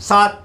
7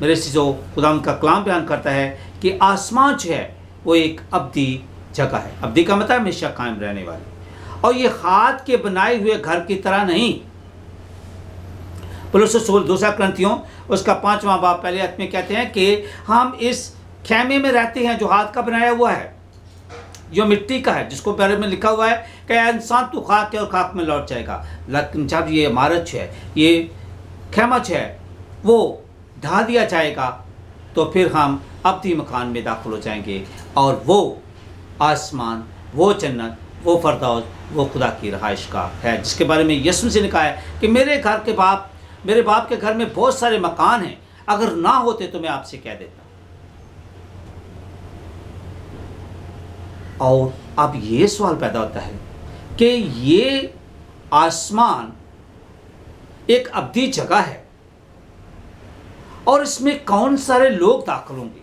میرے عزیزو، خدا کا کلام بیان کرتا ہے کہ آسمان جو ہے وہ ایک ابدی جگہ ہے۔ ابدی کا مطلب ہمیشہ قائم رہنے والی، اور یہ ہاتھ کے بنائے ہوئے گھر کی طرح نہیں۔ پولس رسول 2 کرنتھیوں اس کا 5واں باب پہلے آیت میں کہتے ہیں کہ ہم اس خیمے میں رہتے ہیں جو ہاتھ کا بنایا ہوا ہے، جو مٹی کا ہے، جس کو بارے میں لکھا ہوا ہے کہ اے انسان تو خاک ہے اور خاک میں لوٹ جائے گا۔ لیکن جب یہ عمارت ہے، یہ خیمہ ہے، وہ ڈھا دیا جائے گا تو پھر ہم ابدی مکان میں داخل ہو جائیں گے، اور وہ آسمان، وہ جنت، وہ فردوس، وہ خدا کی رہائش کا ہے، جس کے بارے میں یسوع مسیح نے کہا ہے کہ میرے باپ کے گھر میں بہت سارے مکان ہیں، اگر نہ ہوتے تو میں آپ سے کہہ دیتا۔ اور اب یہ سوال پیدا ہوتا ہے کہ یہ آسمان ایک ابدی جگہ ہے، اور اس میں کون سارے لوگ داخل ہوں گے،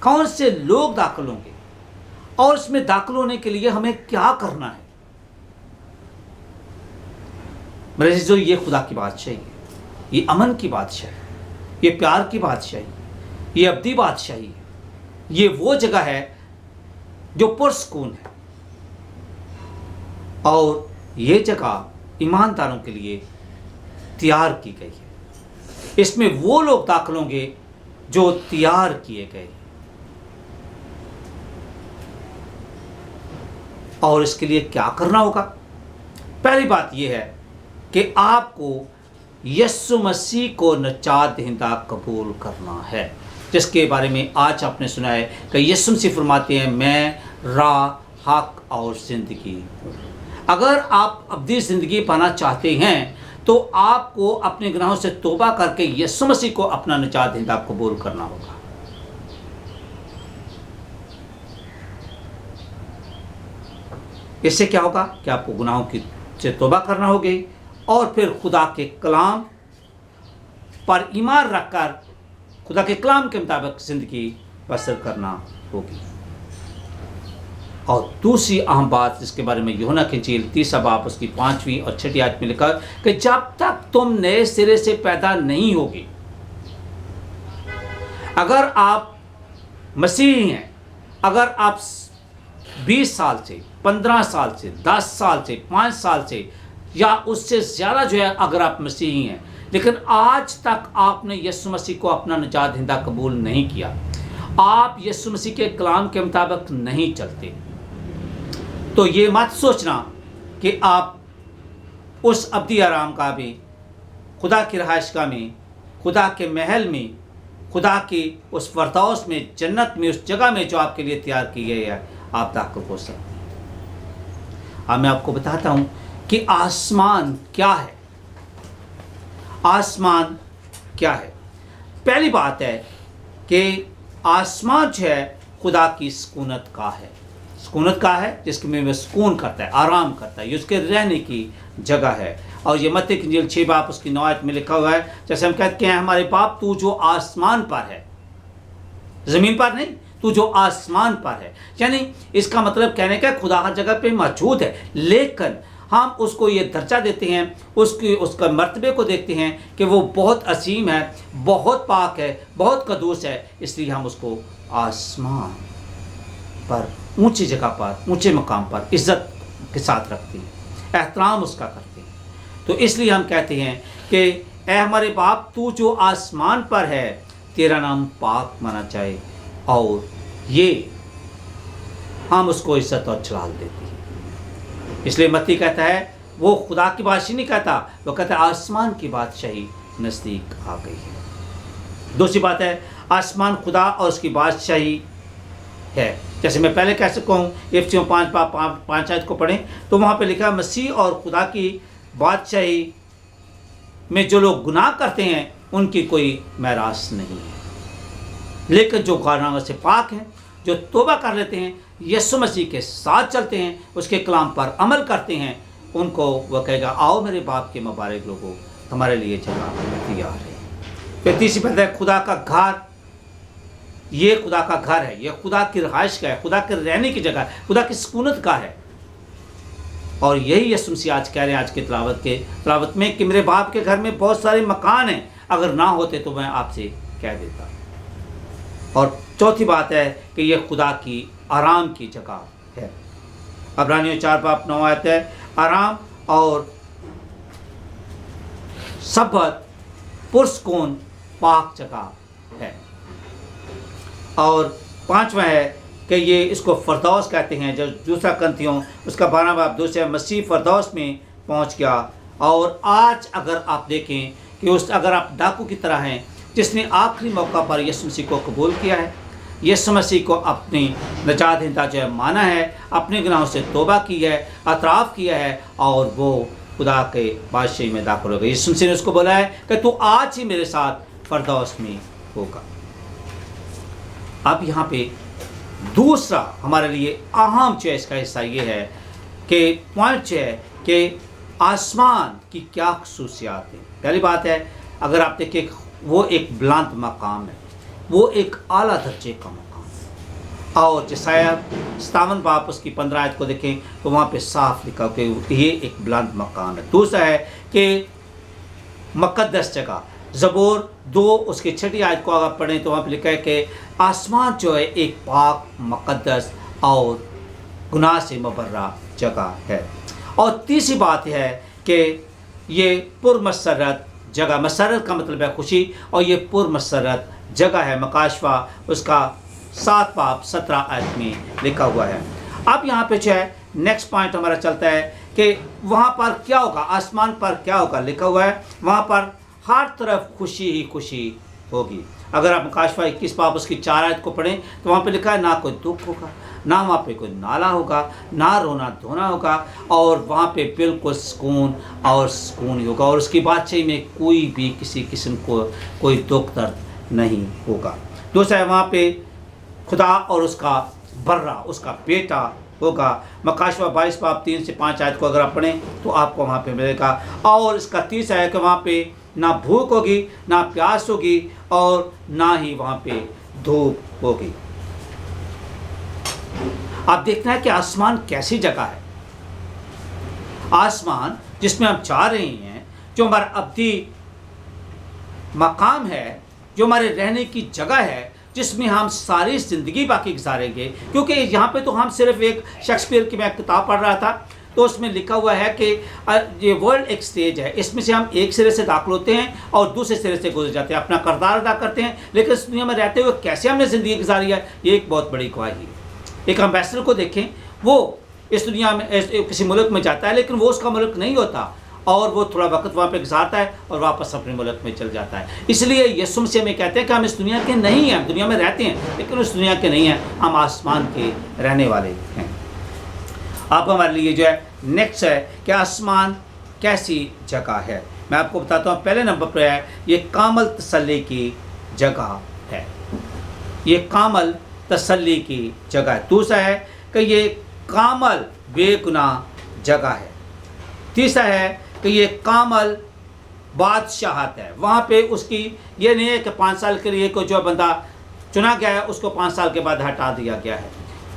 کون سے لوگ داخل ہوں گے، اور اس میں داخل ہونے کے لیے ہمیں کیا کرنا ہے؟ میرے عزیزو، یہ خدا کی بادشاہی ہے، یہ امن کی بادشاہی ہے، یہ پیار کی بادشاہی ہے، یہ ابدی بادشاہی ہے، یہ وہ جگہ ہے جو پرسکون ہے، اور یہ جگہ ایمانداروں کے لیے تیار کی گئی ہے۔ اس میں وہ لوگ داخل ہوں گے جو تیار کیے گئے، اور اس کے لیے کیا کرنا ہوگا؟ پہلی بات یہ ہے کہ آپ کو یسوع مسیح کو نجات دہندہ قبول کرنا ہے، جس کے بارے میں آج آپ نے سنا ہے کہ یسوع مسیح فرماتے ہیں میں راہ، حق اور زندگی ہوں۔ اگر آپ ابدی زندگی پانا چاہتے ہیں تو آپ کو اپنے گناہوں سے توبہ کر کے یسوع مسیح کو اپنا نجات دہندہ قبول کرنا ہوگا۔ اس سے کیا ہوگا کہ آپ کو گناہوں سے توبہ کرنا ہوگی، اور پھر خدا کے کلام پر ایمان رکھ کر خدا کے کلام کے مطابق زندگی بسر کرنا ہوگی۔ اور دوسری اہم بات جس کے بارے میں یوحنا کی انجیل 3 باب اس کی 5ویں اور 6 آیت میں لکھا کہ جب تک تم نئے سرے سے پیدا نہیں ہوگی، اگر آپ مسیحی ہیں، اگر آپ 20 سال سے، 15 سال سے، 10 سال سے، 5 سال سے یا اس سے زیادہ جو ہے اگر آپ مسیحی ہیں، لیکن آج تک آپ نے یسوع مسیح کو اپنا نجات دہندہ قبول نہیں کیا، آپ یسوع مسیح کے کلام کے مطابق نہیں چلتے، تو یہ مت سوچنا کہ آپ اس ابدی آرام گاہ میں، خدا کی رہائش گاہ میں، خدا کے محل میں، خدا کی اس فردوس میں، جنت میں، اس جگہ میں جو آپ کے لیے تیار کی گئی ہے، آپ داخل ہو سکتے ہیں۔ اب میں آپ کو بتاتا ہوں کہ آسمان کیا ہے۔ آسمان کیا ہے؟ پہلی بات ہے کہ آسمان جو ہے خدا کی سکونت کا ہے۔ سکونت کا ہے جس میں وہ سکون کرتا ہے، آرام کرتا ہے، یہ اس کے رہنے کی جگہ ہے۔ اور یہ متی کی انجیل 6 باب اس کی 9 آیت میں لکھا ہوا ہے، جیسے ہم کہتے ہیں ہمارے باپ تو جو آسمان پر ہے، زمین پر نہیں، تو جو آسمان پر ہے، یعنی اس کا مطلب کہنے کا خدا ہر جگہ پہ موجود ہے، لیکن ہم اس کو یہ درجہ دیتے ہیں، اس کا مرتبے کو دیکھتے ہیں کہ وہ بہت عظیم ہے، بہت پاک ہے، بہت قدوس ہے، اس لیے ہم اس کو آسمان پر، اونچی جگہ پر، اونچے مقام پر عزت کے ساتھ رکھتے ہیں، احترام اس کا کرتے ہیں۔ تو اس لیے ہم کہتے ہیں کہ اے ہمارے باپ تو جو آسمان پر ہے، تیرا نام پاک مانا جائے، اور یہ ہم اس کو عزت اور جلال دیتے ہیں۔ اس لیے متی کہتا ہے وہ خدا کی بادشاہی نہیں کہتا، وہ کہتا ہے آسمان کی بادشاہی نزدیک آ گئی ہے۔ دوسری بات ہے آسمان خدا اور اس کی بادشاہی ہے، جیسے میں پہلے کہہ سکتا ہوں افسیوں 5 آیت کو پڑھیں تو وہاں پہ لکھا مسیح اور خدا کی بادشاہی میں جو لوگ گناہ کرتے ہیں ان کی کوئی میراث نہیں ہے، لیکن جو گناہوں سے پاک ہیں، جو توبہ کر لیتے ہیں، یسوع مسیح کے ساتھ چلتے ہیں، اس کے کلام پر عمل کرتے ہیں، ان کو وہ کہے گا آؤ میرے باپ کے مبارک لوگوں، تمہارے لیے جگہ تیار ہے۔ پھر تیسری بات ہے خدا کا گھر، یہ خدا کا گھر ہے، یہ خدا کی رہائش کا ہے، خدا کے رہنے کی جگہ ہے، خدا کی سکونت کا ہے۔ اور یہی یسوع مسیح آج کہہ رہے ہیں آج کی تلاوت میں کہ میرے باپ کے گھر میں بہت سارے مکان ہیں، اگر نہ ہوتے تو میں آپ سے کہہ دیتا. اور چوتھی بات ہے کہ یہ خدا کی آرام کی جگہ ہے. عبرانیوں 4:9 آیت ہے, آرام اور سبت پرسکون پاک جگہ ہے. اور پانچواں ہے کہ یہ اس کو فردوس کہتے ہیں. جو دوسرا کنتھیوں اس کا 12 سے مسیح فردوس میں پہنچ گیا. اور آج اگر آپ دیکھیں کہ اگر آپ ڈاکو کی طرح ہیں جس نے آخری موقع پر یسوع مسیح کو قبول کیا ہے, یسوع مسیح کو اپنی نجات دہندہ جو ہے مانا ہے, اپنے گناہوں سے توبہ کی ہے, اعتراف کیا ہے, اور وہ خدا کے بادشاہی میں داخل ہو گئے. یسوع مسیح نے اس کو بولا ہے کہ تو آج ہی میرے ساتھ فردوس میں ہوگا. اب یہاں پہ دوسرا ہمارے لیے اہم چیز کا حصہ یہ ہے کہ پوائنٹ ہے کہ آسمان کی کیا خصوصیات ہیں. پہلی بات ہے, اگر آپ دیکھیں وہ ایک بلند مقام ہے, وہ ایک اعلیٰ درجے کا مقام ہے. اور یسایہ 57 اس کی 15 آیت کو دیکھیں تو وہاں پہ صاف لکھا کہ یہ ایک بلند مقام ہے. دوسرا ہے کہ مقدس جگہ. زبور 2 اس کی 6 آیت کو اگر پڑھیں تو وہاں پہ لکھا ہے کہ آسمان جو ہے ایک پاک مقدس اور گناہ سے مبرہ جگہ ہے. اور تیسری بات ہے کہ یہ پرمسرت جگہ, مسرت کا مطلب ہے خوشی, اور یہ پرمسرت جگہ ہے. مکاشفہ اس کا 7:17 آیت میں لکھا ہوا ہے. اب یہاں پہ جو ہے نیکسٹ پوائنٹ ہمارا چلتا ہے کہ وہاں پر کیا ہوگا, آسمان پر کیا ہوگا. لکھا ہوا ہے وہاں پر ہر طرف خوشی ہی خوشی ہوگی. اگر آپ مکاشفہ 21 اس کی 4 آیت کو پڑھیں تو وہاں پہ لکھا ہے نہ کوئی دکھ ہوگا, نہ وہاں پہ کوئی نالا ہوگا, نہ رونا دھونا ہوگا, اور وہاں پہ بالکل سکون اور سکون ہی ہوگا. اور اس کی بادشاہی میں کوئی بھی کسی قسم کو کوئی دکھ درد نہیں ہوگا. دوسرا ہے وہاں پہ خدا اور اس کا برہ, اس کا بیٹا ہوگا. مکاشفہ 22 سے 5 آیت کو اگر آپ پڑھیں تو آپ کو وہاں پہ ملے گا. اور اس کا تیسرا ہے کہ وہاں پہ نہ بھوک ہوگی, نہ پیاس ہوگی, اور نہ ہی وہاں پہ دھوپ ہوگی. آپ دیکھنا ہے کہ آسمان کیسی جگہ ہے. آسمان جس میں ہم جا رہے ہیں, جو ہمارا ابدی مقام ہے, جو ہمارے رہنے کی جگہ ہے, جس میں ہم ساری زندگی باقی گزاریں گے. کیونکہ یہاں پہ تو ہم صرف ایک شیکسپیئر کی میں کتاب پڑھ رہا تھا تو اس میں لکھا ہوا ہے کہ یہ ورلڈ ایک سٹیج ہے, اس میں سے ہم ایک سرے سے داخل ہوتے ہیں اور دوسرے سرے سے گزر جاتے ہیں, اپنا کردار ادا کرتے ہیں, لیکن اس دنیا میں رہتے ہوئے کیسے ہم نے زندگی گزاری ہے یہ ایک بہت بڑی گواہی ہے. ایک امبیسڈر کو دیکھیں, وہ اس دنیا میں کسی ملک میں جاتا ہے لیکن وہ اس کا ملک نہیں ہوتا, اور وہ تھوڑا وقت وہاں پہ گزارتا ہے اور واپس اپنے ملک میں چل جاتا ہے. اس لیے یسوع مسیح ہمیں کہتے ہیں کہ ہم اس دنیا کے نہیں ہیں, دنیا میں رہتے ہیں لیکن اس دنیا کے نہیں ہیں, ہم آسمان کے رہنے والے ہیں. اب ہمارے لیے جو ہے نیکسٹ ہے کہ آسمان کیسی جگہ ہے. میں آپ کو بتاتا ہوں. پہلے نمبر پہ ہے یہ کامل تسلی کی جگہ ہے, یہ کامل تسلی کی جگہ ہے. دوسرا ہے کہ یہ کامل بے گناہ جگہ ہے. تیسرا ہے کہ یہ کامل بادشاہت ہے. وہاں پہ اس کی یہ نہیں ہے کہ 5 سال کے لیے کو جو بندہ چنا گیا ہے اس کو 5 سال کے بعد ہٹا دیا گیا ہے.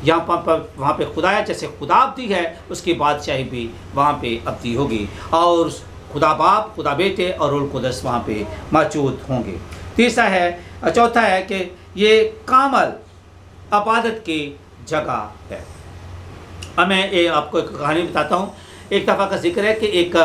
یہاں پر وہاں پہ خدا ہے, جیسے خدا ابدی ہے اس کی بادشاہی بھی وہاں پہ ابدی ہوگی, اور خدا باپ, خدا بیٹے اور روح القدس وہاں پہ موجود ہوں گے. تیسرا ہے, چوتھا ہے کہ یہ کامل عبادت کی جگہ ہے. اب میں آپ کو ایک کہانی بتاتا ہوں. ایک دفعہ کا ذکر ہے کہ ایک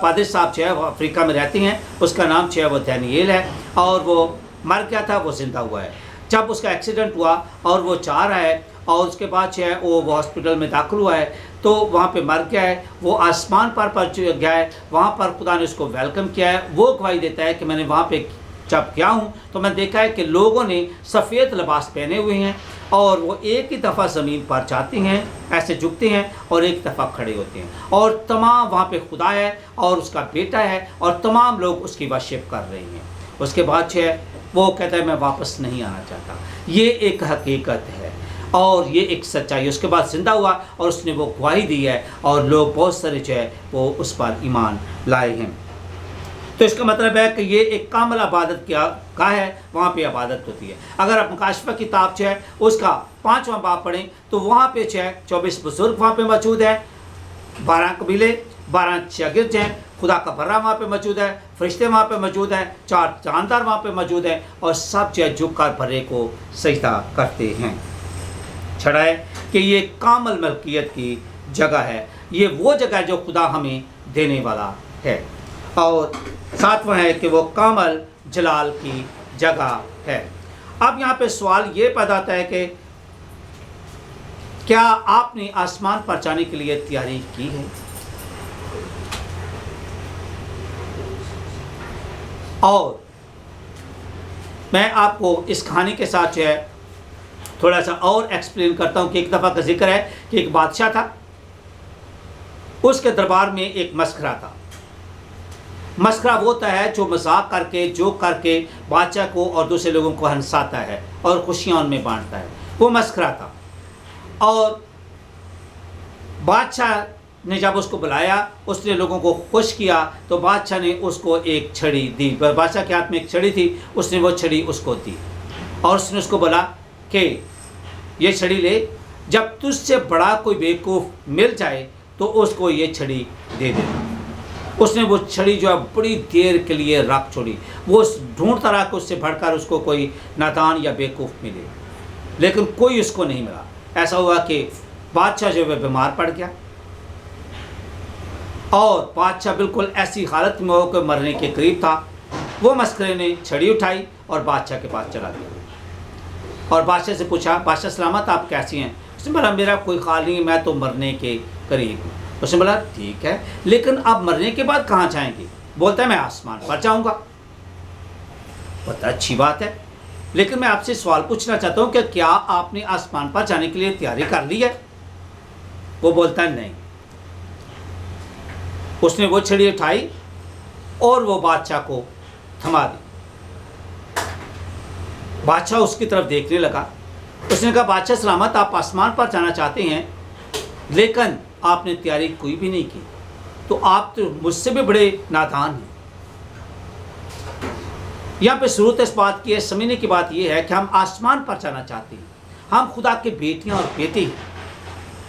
پادری صاحب جو ہے وہ افریقہ میں رہتے ہیں, اس کا نام جو ہے وہ دانیل ہے, اور وہ مر گیا تھا, وہ زندہ ہوا ہے. جب اس کا ایکسیڈنٹ ہوا اور وہ چاہ رہا ہے, اور اس کے بعد جو ہے وہ ہاسپٹل میں داخل ہوا ہے تو وہاں پہ مر گیا ہے. وہ آسمان پر گیا ہے, وہاں پر خدا نے اس کو ویلکم کیا ہے. وہ گواہی دیتا ہے کہ میں نے وہاں پہ جب گیا ہوں تو میں دیکھا ہے کہ لوگوں نے سفید لباس پہنے ہوئے ہیں, اور وہ ایک ہی دفعہ زمین پر جاتے ہیں, ایسے جھکتے ہیں, اور ایک دفعہ کھڑے ہوتے ہیں, اور تمام وہاں پہ خدا ہے اور اس کا بیٹا ہے, اور تمام لوگ اس کی ورشپ کر رہے ہیں. اس کے بعد جو ہے وہ کہتا ہے میں واپس نہیں آنا چاہتا. یہ ایک حقیقت ہے اور یہ ایک سچائی. اس کے بعد زندہ ہوا اور اس نے وہ گواہی دی ہے, اور لوگ بہت سارے جو ہے وہ اس پر ایمان لائے ہیں. تو اس کا مطلب ہے کہ یہ ایک کامل عبادت کا ہے, وہاں پہ عبادت ہوتی ہے. اگر آپ مکاشفہ کتاب جو ہے اس کا 5واں باب پڑھیں تو وہاں پہ جو ہے 24 بزرگ وہاں پہ موجود ہیں, 12 قبیلے, 12 شاگرد ہیں, خدا کا برہ وہاں پہ موجود ہے، فرشتے وہاں پہ موجود ہیں، 4 جاندار وہاں پہ موجود ہیں، اور سب جو ہے جھک کر برے کو سجدہ کرتے ہیں۔ چھڑا ہے کہ یہ کامل ملکیت کی جگہ ہے، یہ وہ جگہ ہے جو خدا ہمیں دینے والا ہے، اور ساتواں ہے کہ وہ کامل جلال کی جگہ ہے۔ اب یہاں پہ سوال یہ پیدا ہوتا ہے کہ کیا آپ نے آسمان پر جانے کے لیے تیاری کی ہے؟ اور میں آپ کو اس کہانی کے ساتھ جو ہے تھوڑا سا اور ایکسپلین کرتا ہوں کہ ایک دفعہ کا ذکر ہے کہ ایک بادشاہ تھا، اس کے دربار میں ایک مسخرہ تھا۔ مسخرہ وہ ہوتا ہے جو مذاق کر کے، جوک کر کے بادشاہ کو اور دوسرے لوگوں کو ہنساتا ہے اور خوشیاں ان میں بانٹتا ہے، وہ مسخرہ تھا۔ اور بادشاہ نے جب اس کو بلایا، اس نے لوگوں کو خوش کیا، تو بادشاہ نے اس کو ایک چھڑی دی۔ بادشاہ کے ہاتھ میں ایک چھڑی تھی، اس نے وہ چھڑی اس کو دی، اور اس نے اس کو بولا کہ یہ چھڑی لے، جب تجھ سے بڑا کوئی بیوقوف مل جائے تو اس کو یہ چھڑی دے دینا۔ اس نے وہ چھڑی جو ہے بڑی دیر کے لیے رکھ چھوڑی، وہ ڈھونڈتا رہا کہ اس سے بڑھ کر اس کو کوئی نادان یا بیوقوف ملے، لیکن کوئی اس کو نہیں ملا۔ ایسا ہوا کہ بادشاہ جو ہے بیمار پڑ گیا، اور بادشاہ بالکل ایسی حالت میں ہو کہ مرنے کے قریب تھا۔ وہ مسخرے نے چھڑی اٹھائی اور بادشاہ کے پاس چلا گیا، اور بادشاہ سے پوچھا، بادشاہ سلامت، آپ کیسی ہیں؟ اس نے بولا میرا کوئی خیال نہیں، میں تو مرنے کے قریب ہوں۔ اس نے بولا ٹھیک ہے، لیکن آپ مرنے کے بعد کہاں جائیں گے؟ بولتا ہے میں آسمان پر جاؤں گا۔ بہت اچھی بات ہے، لیکن میں آپ سے سوال پوچھنا چاہتا ہوں کہ کیا آپ نے آسمان پر جانے کے لیے تیاری کر لی ہے؟ وہ بولتا ہے نہیں۔ اس نے وہ چھڑی اٹھائی اور وہ بادشاہ کو تھما دی۔ بادشاہ اس کی طرف دیکھنے لگا۔ اس نے کہا بادشاہ سلامت، آپ آسمان پر جانا چاہتے ہیں، لیکن آپ نے تیاری کوئی بھی نہیں کی، تو آپ تو مجھ سے بھی بڑے نادان ہیں۔ یہاں پہ ضرورت اس بات کی ہے، سمجھنے کی بات یہ ہے کہ ہم آسمان پر جانا چاہتے ہیں، ہم خدا کے بیٹیاں اور بیٹے ہیں۔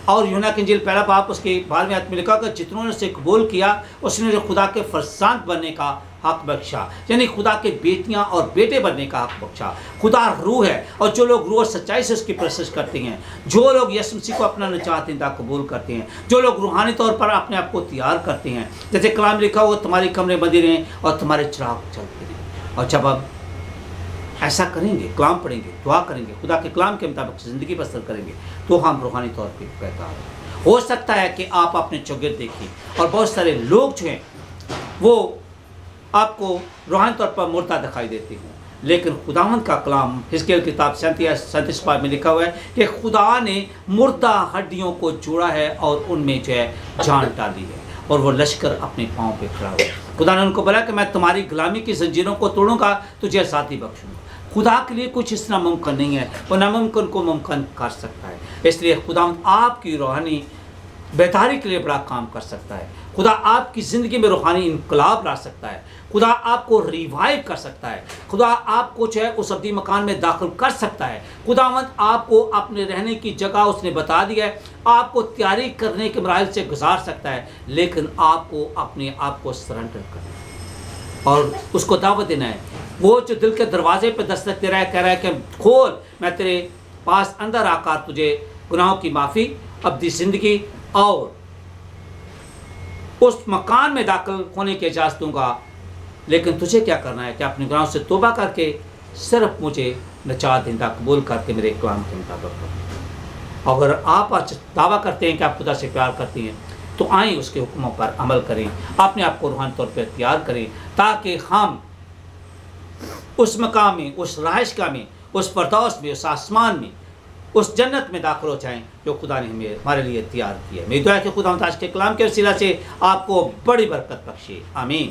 اور یوحنا کی انجیل پہلا باب اس کے 12ویں آیت میں لکھا کہ جتنوں نے اسے قبول کیا، اس نے جو خدا کے فرزند بننے کا حق بخشا، یعنی خدا کے بیٹیاں اور بیٹے بننے کا حق بخشا۔ خدا روح ہے، اور جو لوگ روح اور سچائی سے اس کی پرستش کرتے ہیں، جو لوگ یسوع مسیح کو اپنا نجات دہندہ قبول کرتے ہیں، جو لوگ روحانی طور پر اپنے آپ کو تیار کرتے ہیں، جیسے کلام لکھا ہوا تمہاری کمریں بندی رہیں اور تمہارے چراغ جلتے رہیں۔ اور جب آپ ایسا کریں گے، کلام پڑھیں گے، دعا کریں گے، خدا کے کلام کے مطابق زندگی بسر کریں گے، تو ہم روحانی طور پہ بہتر ہیں۔ ہو سکتا ہے کہ آپ اپنے چوگرد دیکھیں اور بہت سارے لوگ جو ہیں وہ آپ کو روحانی طور پر مردہ دکھائی دیتے ہیں، لیکن خداوند کا کلام حزقیل کتاب 37 پارے میں لکھا ہوا ہے کہ خدا نے مردہ ہڈیوں کو جوڑا ہے اور ان میں جو ہے جان ڈالی ہے، اور وہ لشکر اپنے پاؤں پہ کھڑا ہوا۔ خدا نے ان کو بولا کہ میں تمہاری غلامی کی زنجیروں کو توڑوں گا، تجھے آزادی بخشوں گا۔ خدا کے لیے کچھ اس ناممکن نہیں ہے، وہ ناممکن کو ممکن کر سکتا ہے۔ اس لیے خدا آپ کی روحانی بیداری کے لیے بڑا کام کر سکتا ہے۔ خدا آپ کی زندگی میں روحانی انقلاب لا سکتا ہے۔ خدا آپ کو ریوائیو کر سکتا ہے۔ خدا آپ کو جو ہے اس ابدی مکان میں داخل کر سکتا ہے۔ خداوند آپ کو اپنے رہنے کی جگہ اس نے بتا دیا ہے، آپ کو تیاری کرنے کے مراحل سے گزار سکتا ہے، لیکن آپ کو اپنے آپ کو سرنڈر کرنا ہے اور اس کو دعوت دینا ہے۔ وہ جو دل کے دروازے پہ دستک دے رہا ہے، کہہ رہا ہے کہ کھول، میں تیرے پاس اندر آ کر تجھے گناہوں کی معافی، ابدی زندگی اور اس مکان میں داخل ہونے کی اجازت دوں گا، لیکن تجھے کیا کرنا ہے کہ اپنے گناہوں سے توبہ کر کے صرف مجھے نجات دہندہ قبول کر کے میرے کلام کے مطابق کرو۔ اگر آپ دعویٰ کرتے ہیں کہ آپ خدا سے پیار کرتے ہیں تو آئیں اس کے حکموں پر عمل کریں، اپنے آپ کو روحانی طور پہ تیار کریں، تاکہ ہم اس مقام میں، اس رہائش گاہ میں، اس فردوس میں، اس آسمان میں، اس جنت میں داخل ہو جائیں جو خدا نے ہمارے لیے تیار کی ہے۔ میری دعا ہے کہ خدا آج کے کلام کے وسیلہ سے آپ کو بڑی برکت بخشے، آمین۔